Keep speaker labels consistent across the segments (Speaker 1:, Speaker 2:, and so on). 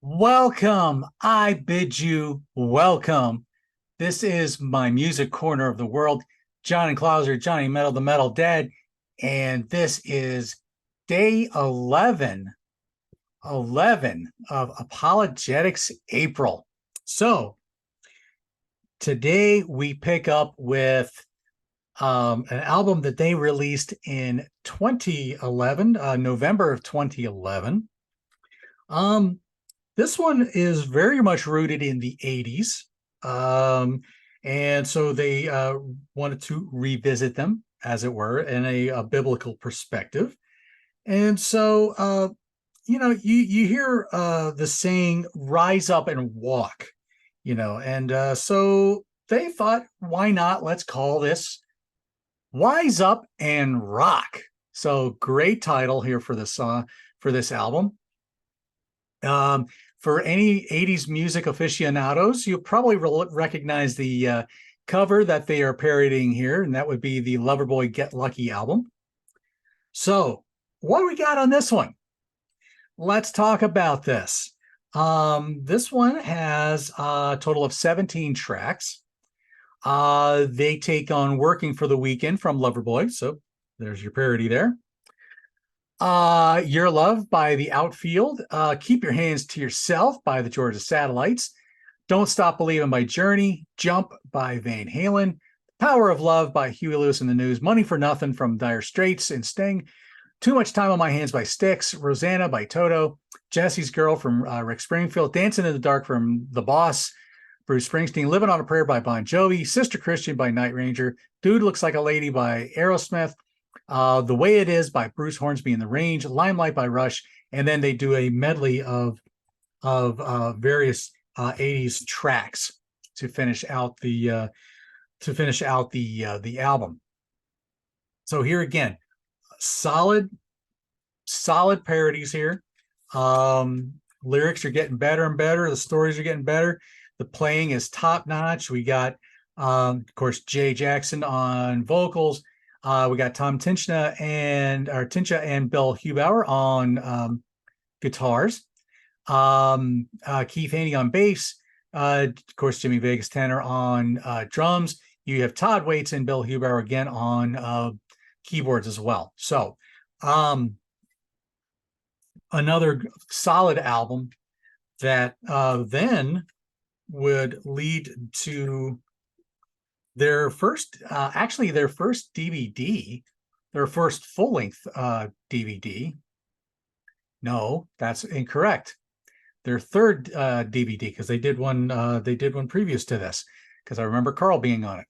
Speaker 1: Welcome. I bid you welcome. This is my music corner of the world. John and Clouser, Johnny Metal, the Metal Dead. And this is day 11 of Apologetics April. So today we pick up with an album that they released in 2011, November of 2011. This one is very much rooted in the 80s. And so they wanted to revisit them, as it were, in a biblical perspective. And so, you hear the saying, rise up and walk, and so they thought, why not? Let's call this Wise Up and Rock. So great title here for this album. For any 80s music aficionados, you'll probably recognize the cover that they are parodying here, and that would be the Loverboy Get Lucky album. So what do we got on this one? Let's talk about this. This one has a total of 17 tracks. They take on Working for the Weekend from Loverboy, so there's your parody there. Your Love by The Outfield, Keep Your Hands to Yourself by the Georgia Satellites, Don't Stop Believing by Journey, Jump by Van Halen, Power of Love by Huey Lewis and the News, Money for Nothing from Dire Straits and Sting, Too Much Time on My Hands by Styx, Rosanna by Toto, Jesse's Girl from Rick Springfield, Dancing in the Dark from The Boss, Bruce Springsteen, Living on a Prayer by Bon Jovi, Sister Christian by Night Ranger, Dude Looks Like a Lady by Aerosmith, The Way It Is by Bruce Hornsby and the Range, Limelight by Rush, and then they do a medley of various 80s tracks to finish out the album. So here again, solid parodies here. Lyrics are getting better and better. The stories are getting better. The playing is top notch. We got, of course, Jay Jackson on vocals. We got Tom Tincha and Bill Hubauer on guitars. Keith Haney on bass. Of course, Jimmy Vegas tenor on drums. You have Todd Waits and Bill Hubauer again on keyboards as well. So another solid album that then would lead to their first DVD, their first full-length DVD. No, that's incorrect. Their third DVD, because they did one previous to this, because I remember Carl being on it.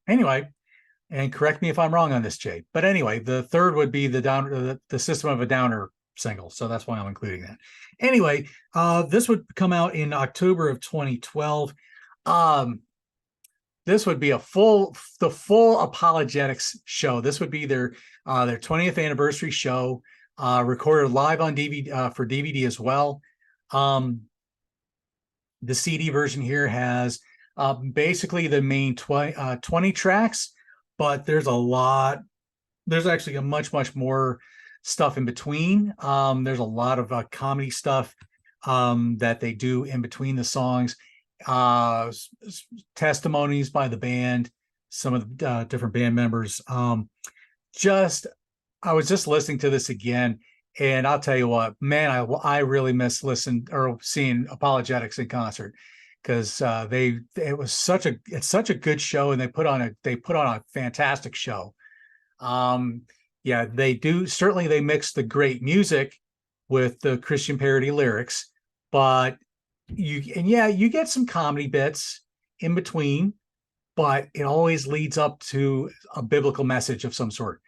Speaker 1: Anyway, and correct me if I'm wrong on this, Jay. But anyway, the third would be the System of a Downer single, so that's why I'm including that. Anyway, this would come out in October of 2012. This would be the full Apologetics show. This would be their 20th anniversary show, recorded live on DVD for DVD as well. The CD version here has basically the main 20 tracks, but there's actually a much more stuff in between. There's a lot of comedy stuff that they do in between the songs. Testimonies by the band, some of the different band members. I was just listening to this again, and I'll tell you what, man, I really miss seeing Apologetics in concert, because it's such a good show, and they put on a fantastic show. Yeah, they do. Certainly they mix the great music with the Christian parody lyrics, but you get some comedy bits in between, but it always leads up to a biblical message of some sort.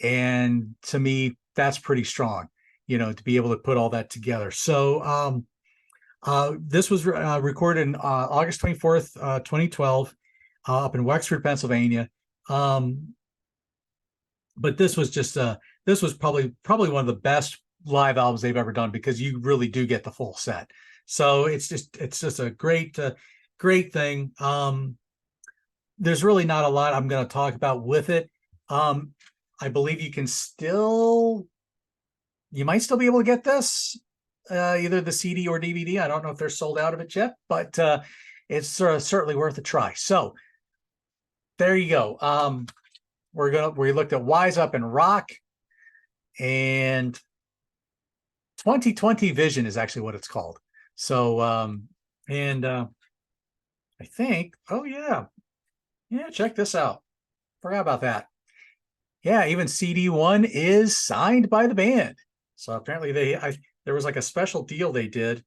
Speaker 1: And to me, that's pretty strong, to be able to put all that together. So this was recorded in August 24th, 2012, up in Wexford, Pennsylvania. But this was probably one of the best live albums they've ever done, because you really do get the full set. So it's just a great thing. There's really not a lot I'm going to talk about with it. I believe you might still be able to get this either the CD or DVD. I don't know if they're sold out of it yet, but it's certainly worth a try. So there you go. We looked at Wise Up and Rock, and 2020 Vision is actually what it's called. So I think, oh yeah, check this out. Forgot about that. Yeah, even CD1 is signed by the band. So apparently there was like a special deal they did,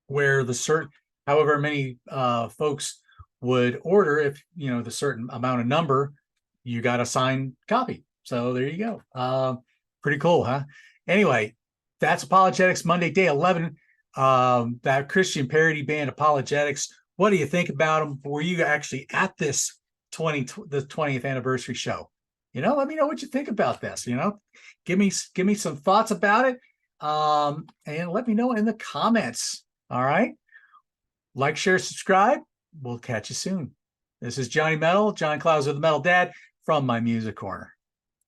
Speaker 1: where the however many folks would order, if the certain amount of number, you got a signed copy. So there you go. Pretty cool, huh? Anyway, that's Apologetics Monday, day 11. That Christian Parody Band, Apologetics. What do you think about them? Were you actually at the 20th anniversary show? Let me know what you think about this. Give me some thoughts about it. And let me know in the comments. All right. Like, share, subscribe. We'll catch you soon. This is Johnny Metal, John Clouds with the Metal Dad from my Music Corner.